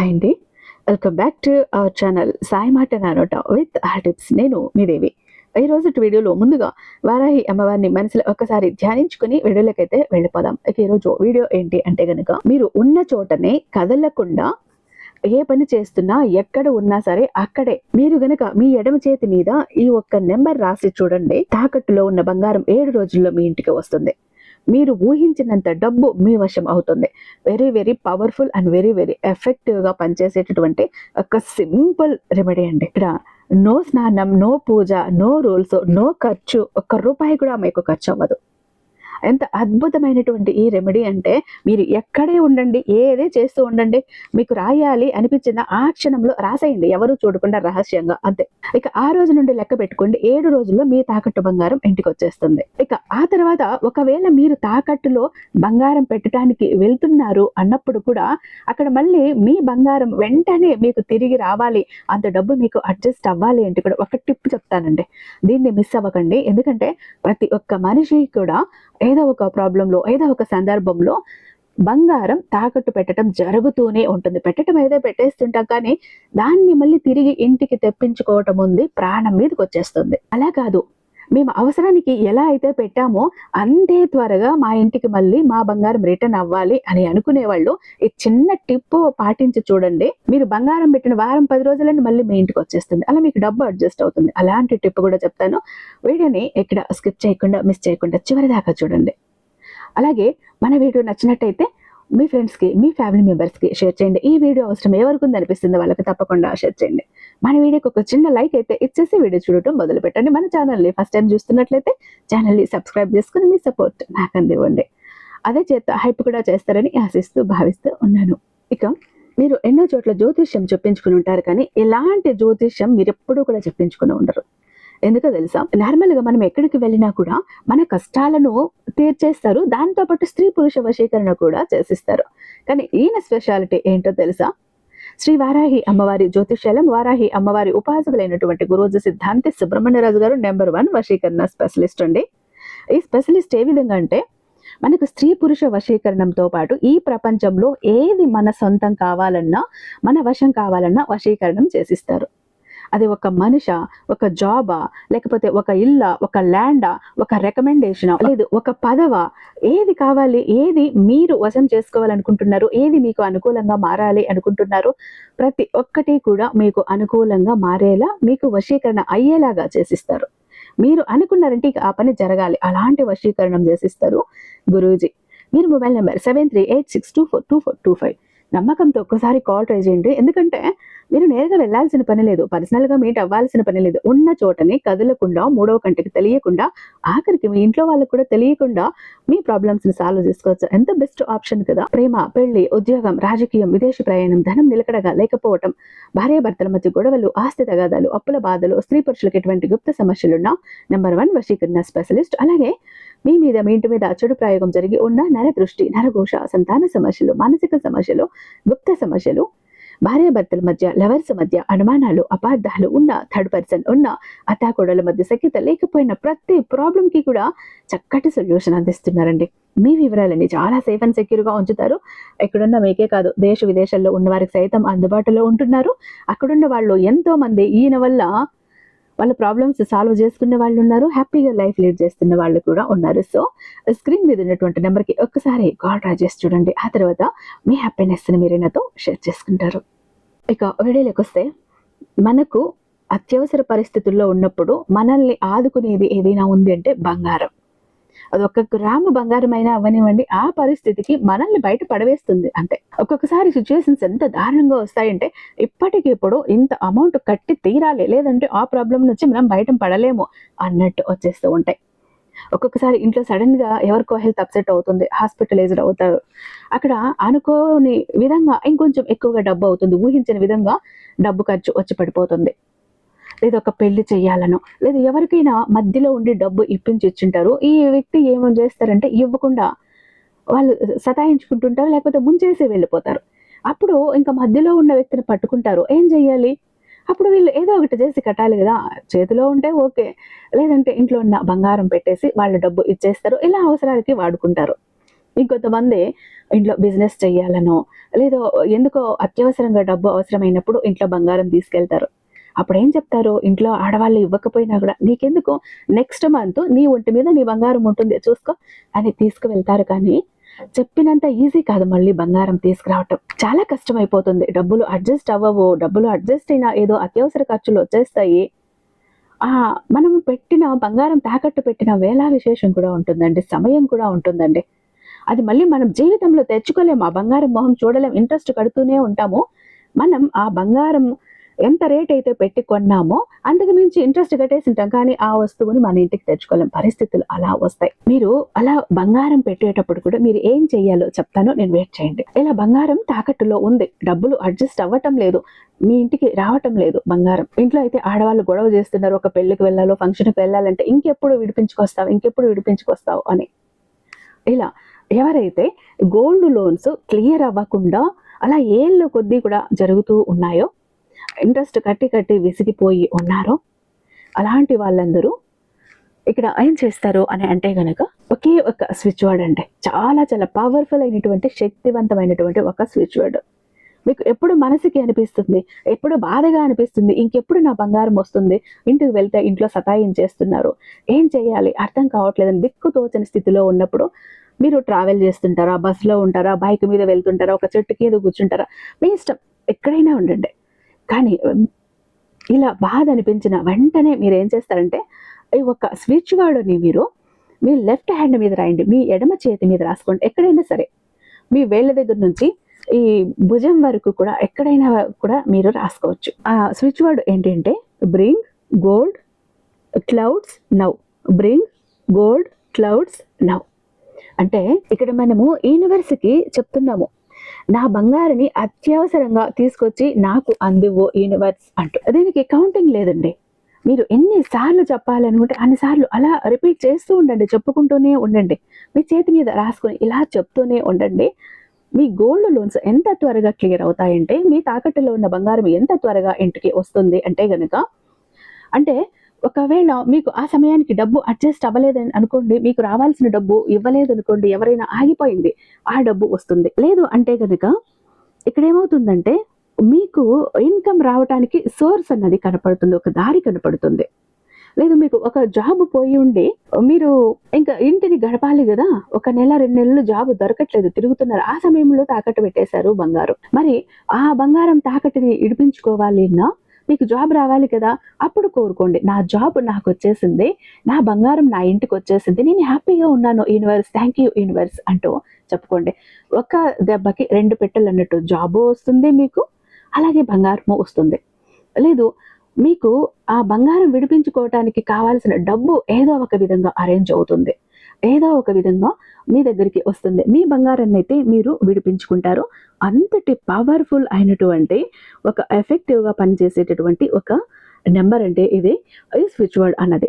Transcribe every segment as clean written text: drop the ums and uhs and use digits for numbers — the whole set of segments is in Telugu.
హాయ్ అండి. Welcome back to our channel Sai మాట నానోట విత్ టిప్స్. నేను మీ దేవి. ఈ రోజు వీడియోలో ముందుగా వారాహి అమ్మవారిని మనసులో ఒక్కసారి ధ్యానించుకుని వీడియోలకైతే వెళ్ళిపోదాం. ఇక ఈరోజు వీడియో ఏంటి అంటే గనుక, మీరు ఉన్న చోటనే కదలకుండా ఏ పని చేస్తున్నా ఎక్కడ ఉన్నా సరే అక్కడే మీరు గనక మీ ఎడమ చేతి మీద ఈ ఒక్క నెంబర్ రాసి చూడండి. తాకట్టులో ఉన్న బంగారం 7 రోజుల్లో మీ ఇంటికి వస్తుంది. మీరు ఊహించినంత డబ్బు మీ వశం అవుతుంది. Very very powerful and very very effective గా పనిచేసేటటువంటి ఒక సింపుల్ రెమెడీ అండి. ఇక్కడ నో స్నానం, నో పూజ, నో రూల్స్, నో ఖర్చు, ఒక్క రూపాయి కూడా మీకు ఖర్చు అవ్వదు. ఎంత అద్భుతమైనటువంటి ఈ రెమెడీ అంటే, మీరు ఎక్కడే ఉండండి, ఏదే చేస్తూ ఉండండి, మీకు రాయాలి అనిపించిన ఆ క్షణంలో రాసేయండి, ఎవరు చూడకుండా రహస్యంగా, అంతే. ఇక ఆ రోజు నుండి లెక్క పెట్టుకోండి, 7 రోజుల్లో మీ తాకట్టు బంగారం ఇంటికి వచ్చేస్తుంది. ఇక ఆ తర్వాత ఒకవేళ మీరు తాకట్టులో బంగారం పెట్టడానికి వెళ్తున్నారు అన్నప్పుడు కూడా అక్కడ మళ్ళీ మీ బంగారం వెంటనే మీకు తిరిగి రావాలి, అంత డబ్బు మీకు అడ్జస్ట్ అవ్వాలి అంటే కూడా ఒక టిప్ చెప్తానండి. దీన్ని మిస్ అవ్వకండి. ఎందుకంటే ప్రతి ఒక్క మనిషి కూడా ఏదో ఒక ప్రాబ్లంలో, ఏదో ఒక సందర్భంలో బంగారం తాకట్టు పెట్టడం జరుగుతూనే ఉంటుంది. పెట్టడం ఏదో పెట్టేస్తుంటాం, కానీ దాన్ని మళ్ళీ తిరిగి ఇంటికి తెప్పించుకోవటం ఉంది, ప్రాణం మీదకి వచ్చేస్తుంది. అలా కాదు, మేము అవసరానికి ఎలా అయితే పెట్టామో అంతే త్వరగా మా ఇంటికి మళ్ళీ మా బంగారం రిటర్న్ అవ్వాలి అని అనుకునే వాళ్ళు ఈ చిన్న టిప్ పాటించి చూడండి. మీరు బంగారం పెట్టిన వారం 10 రోజులని మళ్ళీ మీ ఇంటికి వచ్చేస్తుంది. అలా మీకు డబ్బు అడ్జస్ట్ అవుతుంది. అలాంటి టిప్ కూడా చెప్తాను. వీడియోని ఎక్కడ స్కిప్ చేయకుండా, మిస్ చేయకుండా చివరి దాకా చూడండి. అలాగే మన వీడియో నచ్చినట్టయితే మీ ఫ్రెండ్స్కి, మీ ఫ్యామిలీ మెంబర్స్కి షేర్ చేయండి. ఈ వీడియో అవసరం ఎవరికి ఉంది అనిపిస్తుందో వాళ్ళకి తప్పకుండా షేర్ చేయండి. మన వీడియోకి ఒక చిన్న లైక్ అయితే ఇచ్చేసి వీడియో చూడటం మొదలు పెట్టండి. మన ఛానల్ని ఫస్ట్ టైం చూస్తున్నట్లయితే ఛానల్ని సబ్స్క్రైబ్ చేసుకుని మీ సపోర్ట్ నాకు అందివ్వండి. అదే చేత హైప్ కూడా చేస్తారని ఆశిస్తూ భావిస్తూ ఉన్నాను. ఇక మీరు ఎన్నో చోట్ల జ్యోతిష్యం చెప్పించుకుని ఉంటారు, కానీ ఇలాంటి జ్యోతిష్యం మీరు ఎప్పుడూ కూడా చెప్పించుకుని ఉండరు. ఎందుకో తెలుసా? నార్మల్ గా మనం ఎక్కడికి వెళ్ళినా కూడా మన కష్టాలను తీర్చేస్తారు, దాంతో పాటు స్త్రీ పురుష వశీకరణ కూడా చేసిస్తారు. కానీ ఈయన స్పెషాలిటీ ఏంటో తెలుసా? శ్రీ వారాహి అమ్మవారి జ్యోతిష్యాలం, వారాహి అమ్మవారి ఉపాసకులైనటువంటి గురూజీ సిద్ధాంతి సుబ్రహ్మణ్యరాజు గారు నెంబర్ 1 వశీకరణ స్పెషలిస్ట్ అండి. ఈ స్పెషలిస్ట్ ఏ విధంగా అంటే, మనకు స్త్రీ పురుష వశీకరణంతో పాటు ఈ ప్రపంచంలో ఏది మన సొంతం కావాలన్నా, మన వశం కావాలన్నా వశీకరణం చేసిస్తారు. అది ఒక మనిషా, ఒక జాబా, లేకపోతే ఒక ఇల్లా, ఒక ల్యాండా, ఒక రికమెండేషనా, లేదు ఒక పదవా, ఏది కావాలి, ఏది మీరు వశం చేసుకోవాలనుకుంటున్నారు, ఏది మీకు అనుకూలంగా మారాలి అనుకుంటున్నారు, ప్రతి ఒక్కటి కూడా మీకు అనుకూలంగా మారేలా, మీకు వశీకరణ అయ్యేలాగా చేసిస్తారు. మీరు అనుకున్నారంటే ఇక ఆ పని జరగాలి, అలాంటి వశీకరణం చేసిస్తారు గురూజీ. మీరు మొబైల్ నెంబర్ 7386242425 నమ్మకంతో ఒక్కసారి కాల్ ట్రై చేయండి. ఎందుకంటే మీరు నేరుగా వెళ్లాల్సిన పని లేదు, పర్సనల్ గా మీట్ అవ్వాల్సిన పని లేదు. ఉన్న చోటని కదలకుండా, మూడవ కంటికి తెలియకుండా, ఆఖరికి మీ ఇంట్లో వాళ్ళకు కూడా తెలియకుండా మీ ప్రాబ్లమ్స్ ని సాల్వ్ చేసుకోవచ్చు. ఎంత బెస్ట్ ఆప్షన్ కదా. ప్రేమ, పెళ్లి, ఉద్యోగం, రాజకీయం, విదేశీ ప్రయాణం, ధనం నిలకడగా లేకపోవటం, భార్యాభర్తల మధ్య గొడవలు, ఆస్తి తగాదాలు, అప్పుల బాధలు, స్త్రీ పురుషులకు ఎటువంటి గుప్త సమస్యలున్నా నెంబర్ 1 వశీకరణ స్పెషలిస్ట్. అలాగే మీ ఇంటి మీద చెడు ప్రయోగం జరిగి ఉన్న నరదృష్టి, నరఘోష, సంతాన సమస్యలు, మానసిక సమస్యలు, గుప్త సమస్యలు, భార్యాభర్తల మధ్య, లవర్స్ మధ్య అనుమానాలు, అపార్థాలు ఉన్న, థర్డ్ పర్సన్ ఉన్న, అత్తాకోడల మధ్య సఖ్యత లేకపోయిన ప్రతి ప్రాబ్లం కి కూడా చక్కటి సొల్యూషన్ అందిస్తున్నారండి. మీ వివరాలని చాలా సేఫ్ అండ్ సెక్యూర్ గా ఉంచుతారు. ఎక్కడున్న మీకే కాదు, దేశ విదేశాల్లో ఉన్న వారికి సైతం అందుబాటులో ఉంటున్నారు. అక్కడున్న వాళ్ళు ఎంతో మంది ఈయన వల్ల వాళ్ళ ప్రాబ్లమ్స్ సాల్వ్ చేసుకున్న వాళ్ళు ఉన్నారు, హ్యాపీగా లైఫ్ లీడ్ చేస్తున్న వాళ్ళు కూడా ఉన్నారు. సో స్క్రీన్ మీద ఉన్నటువంటి నెంబర్కి ఒక్కసారి కాల్ ట్రై చేసి చూడండి. ఆ తర్వాత మీ హ్యాపీనెస్ని మీరు నాతో షేర్ చేసుకుంటారు. ఇక వీడియోలోకి వస్తే, మనకు అత్యవసర పరిస్థితుల్లో ఉన్నప్పుడు మనల్ని ఆదుకునేది ఏదైనా ఉంది అంటే బంగారం. అది 1 గ్రాము బంగారం అయినా అవ్వనివ్వండి, ఆ పరిస్థితికి మనల్ని బయట పడవేస్తుంది అంతే. ఒక్కొక్కసారి సిచ్యువేషన్స్ ఎంత దారుణంగా వస్తాయంటే, ఇప్పటికిప్పుడు ఇంత అమౌంట్ కట్టి తీరాలి, లేదంటే ఆ ప్రాబ్లం నుంచి మనం బయట పడలేము అన్నట్టు వచ్చేస్తూ ఉంటాయి. ఒక్కొక్కసారి ఇంట్లో సడన్ గా ఎవరికో హెల్త్ అప్సెట్ అవుతుంది, హాస్పిటలైజ్డ్ అవుతారు. అక్కడ అనుకోని విధంగా ఇంకొంచెం ఎక్కువగా డబ్బు అవుతుంది, ఊహించిన విధంగా డబ్బు ఖర్చు వచ్చి పడిపోతుంది. లేదా ఒక పెళ్లి చెయ్యాలనో, లేదా ఎవరికైనా మధ్యలో ఉండి డబ్బు ఇప్పించి ఇచ్చింటారు, ఈ వ్యక్తి ఏమేమి చేస్తారంటే ఇవ్వకుండా వాళ్ళు సతాయించుకుంటుంటారు, లేకపోతే ముంచేసి వెళ్ళిపోతారు. అప్పుడు ఇంకా మధ్యలో ఉన్న వ్యక్తిని పట్టుకుంటారు. ఏం చెయ్యాలి? అప్పుడు వీళ్ళు ఏదో ఒకటి చేసి కట్టాలి కదా. చేతిలో ఉంటే ఓకే, లేదంటే ఇంట్లో ఉన్న బంగారం పెట్టేసి వాళ్ళ డబ్బు ఇచ్చేస్తారు, ఇలా అవసరాలకి వాడుకుంటారు. ఇంకొంతమంది ఇంట్లో బిజినెస్ చెయ్యాలనో, లేదో ఎందుకో అత్యవసరంగా డబ్బు అవసరమైనప్పుడు ఇంట్లో బంగారం తీసుకెళ్తారు. అప్పుడేం చెప్తారు, ఇంట్లో ఆడవాళ్ళు ఇవ్వకపోయినా కూడా నీకెందుకు, నెక్స్ట్ మంత్ నీ ఒంటి మీద నీ బంగారం ఉంటుంది చూసుకో అని తీసుకువెళ్తారు. కానీ చెప్పినంత ఈజీ కాదు మళ్ళీ బంగారం తీసుకురావటం. చాలా కష్టమైపోతుంది. డబ్బులు అడ్జస్ట్ అవ్వవు. డబ్బులు అడ్జస్ట్ అయినా ఏదో అత్యవసర ఖర్చులు వచ్చేస్తాయి. మనం పెట్టిన బంగారం తాకట్టు పెట్టిన వేళ విశేషం కూడా ఉంటుందండి, సమయం కూడా ఉంటుందండి. అది మళ్ళీ మనం జీవితంలో తెచ్చుకోలేము. ఆ బంగారం మొహం చూడలేం, ఇంట్రెస్ట్ కడుతూనే ఉంటాము. మనం ఆ బంగారం ఎంత రేట్ అయితే పెట్టి కొన్నామో అంతకు మించి ఇంట్రెస్ట్ కట్టేసి ఉంటాం. కానీ ఆ వస్తువుని మన ఇంటికి తెచ్చుకోలేం, పరిస్థితులు అలా వస్తాయి. మీరు అలా బంగారం పెట్టేటప్పుడు కూడా మీరు ఏం చెయ్యాలో చెప్తాను, నేను వెయిట్ చేయండి. ఇలా బంగారం తాకట్టులో ఉంది, డబ్బులు అడ్జస్ట్ అవ్వటం లేదు, మీ ఇంటికి రావటం లేదు బంగారం. ఇంట్లో అయితే ఆడవాళ్ళు గొడవ చేస్తున్నారు, ఒక పెళ్లికి వెళ్ళాలో ఫంక్షన్కి వెళ్ళాలంటే ఇంకెప్పుడు విడిపించుకొస్తావు అని. ఇలా ఎవరైతే గోల్డ్ లోన్స్ క్లియర్ అవ్వకుండా అలా ఏళ్ళు కొద్దీ కూడా జరుగుతూ ఉన్నాయో, ఇంట్రెస్ట్ కట్టి విసిగిపోయి ఉన్నారో, అలాంటి వాళ్ళందరూ ఇక్కడ ఏం చేస్తారు అని అంటే గనక ఒకే ఒక స్విచ్ వర్డ్ అండి, చాలా చాలా పవర్ఫుల్ అయినటువంటి శక్తివంతమైనటువంటి ఒక స్విచ్ వర్డ్. మీకు ఎప్పుడు మనసుకి అనిపిస్తుంది, ఎప్పుడు బాధగా అనిపిస్తుంది, ఇంకెప్పుడు నా బంగారం వస్తుంది, ఇంటికి వెళ్తే ఇంట్లో సతాయించేస్తున్నారు, ఏం చేయాలి అర్థం కావట్లేదని దిక్కు తోచని స్థితిలో ఉన్నప్పుడు మీరు ట్రావెల్ చేస్తుంటారా, బస్సులో ఉంటారా, బైక్ మీద వెళ్తుంటారా, ఒక చెట్టు కింద కూర్చుంటారా, మీ ఇష్టం, ఎక్కడైనా ఉండండి. కానీ ఇలా బాధ అనిపించిన వెంటనే మీరు ఏం చేస్తారంటే ఈ ఒక స్విచ్ వర్డ్ని మీరు మీ లెఫ్ట్ హ్యాండ్ మీద రాయండి, మీ ఎడమ చేతి మీద రాసుకోండి. ఎక్కడైనా సరే మీ వేళ్ళ దగ్గర నుంచి ఈ భుజం వరకు కూడా ఎక్కడైనా కూడా మీరు రాసుకోవచ్చు. ఆ స్విచ్ వర్డ్ ఏంటంటే bring gold clouds now. Bring gold clouds now అంటే ఇక్కడ మనము యూనివర్స్కి చెప్తున్నాము, నా బంగారుని అత్యవసరంగా తీసుకొచ్చి నాకు అందివో యూనివర్స్ అంటూ. దీనికి కౌంటింగ్ లేదండి. మీరు ఎన్నిసార్లు చెప్పాలనుకుంటే అన్నిసార్లు అలా రిపీట్ చేస్తూ ఉండండి, చెప్పుకుంటూనే ఉండండి, మీ చేతి మీద రాసుకొని ఇలా చెప్తూనే ఉండండి. మీ గోల్డ్ లోన్స్ ఎంత త్వరగా క్లియర్ అవుతాయంటే, మీ తాకట్టులో ఉన్న బంగారం ఎంత త్వరగా ఇంటికి వస్తుంది అంటే గనుక, అంటే ఒకవేళ మీకు ఆ సమయానికి డబ్బు అడ్జస్ట్ అవ్వలేదని అనుకోండి, మీకు రావాల్సిన డబ్బు ఇవ్వలేదు అనుకోండి, ఎవరైనా ఆగిపోయింది, ఆ డబ్బు వస్తుంది. లేదు అంటే కనుక ఇక్కడ ఏమవుతుందంటే మీకు ఇన్కమ్ రావడానికి సోర్స్ అన్నది కనపడుతుంది, ఒక దారి కనపడుతుంది. లేదు మీకు ఒక జాబ్ పోయి ఉండి మీరు ఇంకా ఇంటిని గడపాలి కదా, ఒక నెల 2 నెలలు జాబ్ దొరకట్లేదు, తిరుగుతున్నారు, ఆ సమయంలో తాకట్టు పెట్టేశారు బంగారం. మరి ఆ బంగారం తాకట్టుని ఇడిపించుకోవాలి అన్నా మీకు జాబ్ రావాలి కదా, అప్పుడు కోరుకోండి, నా జాబ్ నాకు వచ్చేసింది, నా బంగారం నా ఇంటికి వచ్చేసింది, నేను హ్యాపీగా ఉన్నాను యూనివర్స్, థ్యాంక్ యూ యూనివర్స్ అంటూ చెప్పుకోండి. ఒక దెబ్బకి 2 పెట్టెలు అన్నట్టు జాబు వస్తుంది మీకు, అలాగే బంగారము వస్తుంది. లేదు మీకు ఆ బంగారం విడిపించుకోవటానికి కావాల్సిన డబ్బు ఏదో ఒక విధంగా అరేంజ్ అవుతుంది, ఏదో ఒక విధంగా మీ దగ్గరికి వస్తుంది, మీ బంగారాన్ని అయితే మీరు విడిపించుకుంటారు. అంతటి పవర్ఫుల్ అయినటువంటి ఒక ఎఫెక్టివ్గా పనిచేసేటటువంటి ఒక నెంబర్ అంటే ఇది ఈ స్విచ్ వర్డ్ అన్నది.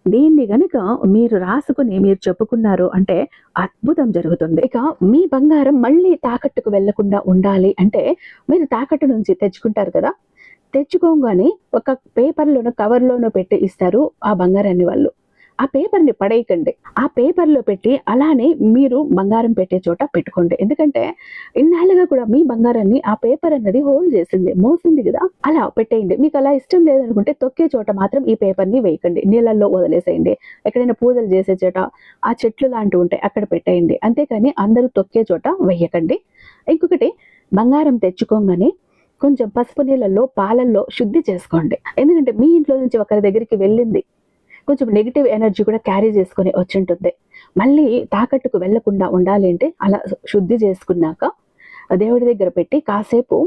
దీన్ని గనుక మీరు రాసుకుని మీరు చెప్పుకున్నారు అంటే అద్భుతం జరుగుతుంది. ఇక మీ బంగారం మళ్ళీ తాకట్టుకు వెళ్లకుండా ఉండాలి అంటే మీరు తాకట్టు నుంచి తెచ్చుకుంటారు కదా, తెచ్చుకోగానే ఒక పేపర్లోనో కవర్లోనో పెట్టి ఇస్తారు ఆ బంగారాన్ని వాళ్ళు. ఆ పేపర్ని పడేయకండి, ఆ పేపర్లో పెట్టి అలానే మీరు బంగారం పెట్టే చోట పెట్టుకోండి. ఎందుకంటే ఇన్నాళ్ళుగా కూడా మీ బంగారాన్ని ఆ పేపర్ అన్నది హోల్డ్ చేసింది, మోసింది కదా, అలా పెట్టేయండి. మీకు అలా ఇష్టం లేదనుకుంటే తొక్కే చోట మాత్రం ఈ పేపర్ని వేయకండి, నీళ్ళల్లో వదిలేసేయండి. ఎక్కడైనా పూజలు చేసే చోట, ఆ చెట్లు లాంటివి ఉంటాయి అక్కడ పెట్టేయండి, అంతేకాని అందరూ తొక్కే చోట వేయకండి. ఇంకొకటి, బంగారం తెచ్చుకోగానే కొంచెం పసుపు నీళ్ళల్లో పాలల్లో శుద్ధి చేసుకోండి. ఎందుకంటే మీ ఇంట్లో నుంచి ఒకరి దగ్గరికి వెళ్ళింది, కొంచెం నెగిటివ్ ఎనర్జీ కూడా క్యారీ చేసుకొని వచ్చి ఉంటుంది. మళ్ళీ తాకట్టుకు వెళ్లకుండా ఉండాలి అంటే అలా శుద్ధి చేసుకున్నాక దేవుడి దగ్గర పెట్టి కాసేపు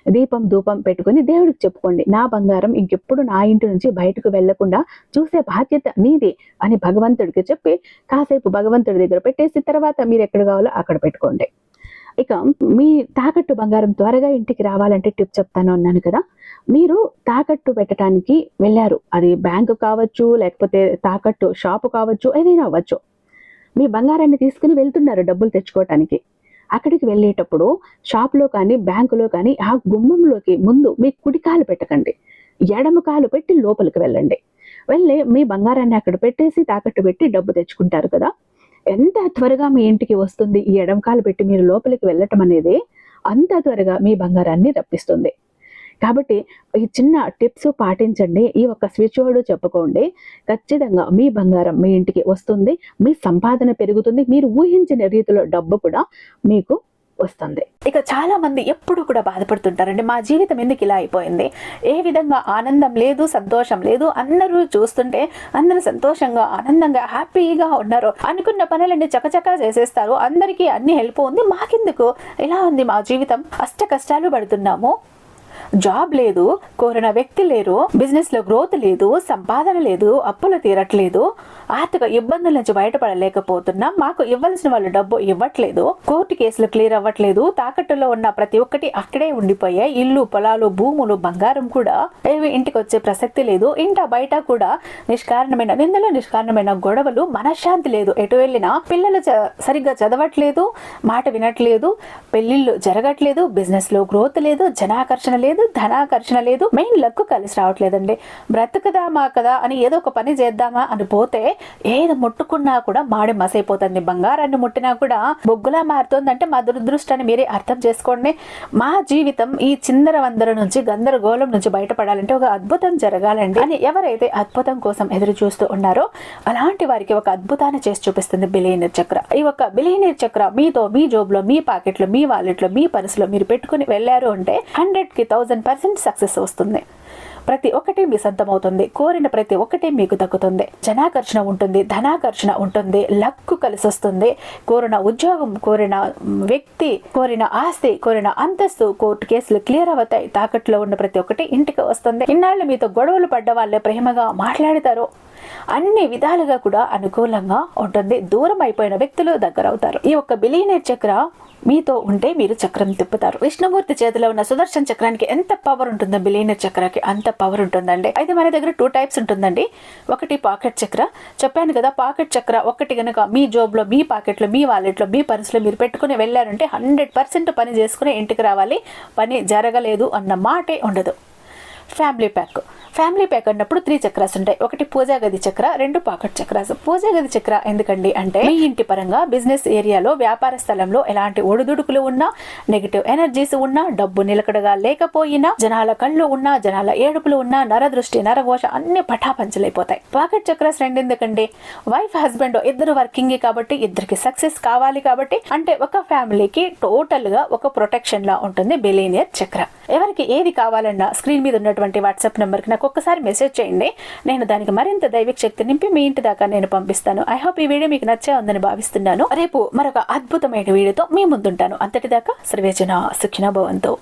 దీపం ధూపం పెట్టుకొని దేవుడికి చెప్పుకోండి, నా బంగారం ఇంకెప్పుడు నా ఇంటి నుంచి బయటకు వెళ్లకుండా చూసే బాధ్యత నీది అని భగవంతుడికి చెప్పి కాసేపు భగవంతుడి దగ్గర పెట్టేసి తర్వాత మీరు ఎక్కడ కావాలో అక్కడ పెట్టుకోండి. ఇక మీ తాకట్టు బంగారం త్వరగా ఇంటికి రావాలంటే టిప్ చెప్తాను అన్నాను కదా, మీరు తాకట్టు పెట్టడానికి వెళ్ళారు, అది బ్యాంకు కావచ్చు, లేకపోతే తాకట్టు షాపు కావచ్చు, ఏదైనా అవ్వచ్చు. మీ బంగారాన్ని తీసుకుని వెళ్తున్నారు డబ్బులు తెచ్చుకోవటానికి. అక్కడికి వెళ్ళేటప్పుడు షాప్లో కానీ బ్యాంకులో కానీ ఆ గుమ్మంలోకి ముందు మీ కుడి కాలు పెట్టకండి, ఎడమ కాలు పెట్టి లోపలికి వెళ్ళండి. వెళ్ళి మీ బంగారాన్ని అక్కడ పెట్టేసి తాకట్టు పెట్టి డబ్బు తెచ్చుకుంటారు కదా. ఎంత త్వరగా మీ ఇంటికి వస్తుంది ఈ ఎడంకాలు పెట్టి మీరు లోపలికి వెళ్ళటం అనేది, అంత త్వరగా మీ బంగారాన్ని రప్పిస్తుంది. కాబట్టి ఈ చిన్న టిప్స్ పాటించండి. ఈ ఒక్క స్విచ్ వర్డ్ చెప్పుకోండి. ఖచ్చితంగా మీ బంగారం మీ ఇంటికి వస్తుంది. మీ సంపాదన పెరుగుతుంది. మీరు ఊహించిన రీతిలో డబ్బు కూడా మీకు వస్తుంది. ఇక చాలా మంది ఎప్పుడు కూడా బాధపడుతుంటారండి, మా జీవితం ఎందుకు ఇలా అయిపోయింది, ఏ విధంగా ఆనందం లేదు, సంతోషం లేదు, అందరూ చూస్తుంటే అందరూ సంతోషంగా ఆనందంగా హ్యాపీగా ఉన్నారు, అనుకున్న పనులన్నీ చకచకా చేసేస్తారు, అందరికీ అన్ని హెల్ప్ ఉంది, మాకెందుకు ఇలా ఉంది మా జీవితం, అష్ట కష్టాలు పడుతున్నాము, జాబ్ లేదు, కోరిన వ్యక్తి లేరు, బిజినెస్ లో గ్రోత్ లేదు, సంపాదన లేదు, అప్పులు తీరట్లేదు, ఆర్థిక ఇబ్బందుల నుంచి బయటపడలేకపోతున్నాం, మాకు ఇవ్వాల్సిన వాళ్ళు డబ్బు ఇవ్వట్లేదు, కోర్టు కేసులు క్లియర్ అవ్వట్లేదు, తాకట్టులో ఉన్న ప్రతి ఒక్కటి అక్కడే ఉండిపోయాయి, ఇల్లు పొలాలు భూములు బంగారం కూడా ఏవి ఇంటికి వచ్చే ప్రసక్తి లేదు, ఇంట బయట కూడా నిష్కారణమైన నిందలు, నిష్కారణమైన గొడవలు, మనశ్శాంతి లేదు, ఎటు వెళ్ళినా పిల్లలు సరిగ్గా చదవట్లేదు, మాట వినట్లేదు, పెళ్లిళ్ళు జరగట్లేదు, బిజినెస్ లో గ్రోత్ లేదు, జనాకర్షణ లేదు, ధనాకర్షణ లేదు, మెయిన్ లక్ కలిసి రావట్లేదండి. బ్రతుకుదామా కదా అని ఏదో ఒక పని చేద్దామా అని పోతే ఏది ముట్టుకున్నా కూడా మాడి మసైపోతుంది, బంగారాన్ని ముట్టినా కూడా బొగ్గులా మారుతుందంటే మా దురదృష్టాన్ని మీరే అర్థం చేసుకోండి. మా జీవితం ఈ చిందర వందర నుంచి గందరగోళం నుంచి బయటపడాలంటే ఒక అద్భుతం జరగాలండి అని ఎవరైతే అద్భుతం కోసం ఎదురు చూస్తూ ఉన్నారో అలాంటి వారికి ఒక అద్భుతాన్ని చేసి చూపిస్తుంది బిలియనీర్ చక్ర. ఈ ఒక బిలియనీర్ చక్ర మీతో మీ జోబులో, మీ పాకెట్లో, మీ వాలెట్లో, మీ పర్సులో మీరు పెట్టుకుని వెళ్ళారు అంటే 100కి 1000% సక్సెస్ వస్తుంది. ప్రతి ఒక్కటి మీ సొంతమవుతుంది, కోరిన ప్రతి ఒక్కటి మీకు దక్కుతుంది, జనాకర్షణ ఉంటుంది, ధనాకర్షణ ఉంటుంది, లక్కు కలిసి వస్తుంది, కోరిన ఉద్యోగం, కోరిన వ్యక్తి, కోరిన ఆస్తి, కోరిన అంతస్తు, కోర్టు కేసులు క్లియర్ అవుతాయి, తాకట్లో ఉన్న ప్రతి ఒక్కటి ఇంటికి వస్తుంది, ఇన్నాళ్ళు మీతో గొడవలు పడ్డ వాళ్ళే ప్రేమగా మాట్లాడతారు, అన్ని విధాలుగా కూడా అనుకూలంగా ఉంటుంది, దూరం అయిపోయిన వ్యక్తులు దగ్గర అవుతారు. ఈ ఒక్క బిలియనీర్ చక్ర మీతో ఉంటే మీరు చక్రం తిప్పుతారు. విష్ణుమూర్తి చేతిలో ఉన్న సుదర్శన చక్రానికి ఎంత పవర్ ఉంటుందో బిలియనీర్ చక్రానికి అంత పవర్ ఉంటుందండి. అయితే మన దగ్గర 2 టైప్స్ ఉంటుందండి. ఒకటి పాకెట్ చక్ర, చెప్పాను కదా, పాకెట్ చక్ర ఒకటి గనక మీ జోబులో, మీ పాకెట్లో, మీ వాలెట్లో, మీ పర్సులో మీరు పెట్టుకుని వెళ్ళారంటే 100% పని చేసుకుని ఇంటికి రావాలి, పని జరగలేదు అన్న మాటే ఉండదు. ఫ్యామిలీ ప్యాక్ అన్నప్పుడు 3 చక్రాస్ ఉంటాయి. ఒకటి పూజా గది చక్ర, 2 పాకెట్ చక్రాస్. పూజా గది చక్ర ఎందుకండి అంటే మీ ఇంటి పరంగా, బిజినెస్ ఏరియాలో, వ్యాపార స్థలంలో ఎలాంటి ఒడిదుడుకులు ఉన్నా, నెగిటివ్ ఎనర్జీస్ ఉన్నా, డబ్బు నిలకడగా లేకపోయినా, జనాల కళ్ళు ఉన్నా, జనాల ఏడుపులు ఉన్నా, నరదృష్టి, నరఘోష అన్ని పటాపంచలైపోతాయి. పాకెట్ చక్రాస్ 2 ఎందుకండి, వైఫ్ హస్బెండ్ ఇద్దరు వర్కింగ్ కాబట్టి, ఇద్దరికి సక్సెస్ కావాలి కాబట్టి, అంటే ఒక ఫ్యామిలీకి టోటల్ గా ఒక ప్రొటెక్షన్ లా ఉంటుంది బిలియనీర్ చక్ర. ఎవరికి ఏది కావాలన్నా స్క్రీన్ మీద ఉన్నటువంటి వాట్సాప్ నెంబర్ కి నాకు ఒక్కసారి మెసేజ్ చేయండి, నేను దానికి మరింత దైవిక శక్తి నింపి మీ ఇంటి దాకా నేను పంపిస్తాను. ఐ హోప్ ఈ వీడియో మీకు నచ్చే ఉందని భావిస్తున్నాను. రేపు మరొక అద్భుతమైన వీడియోతో మీ ముందుంటాను. అంతటిదాకా సర్వేజన సుఖినో భవంతు.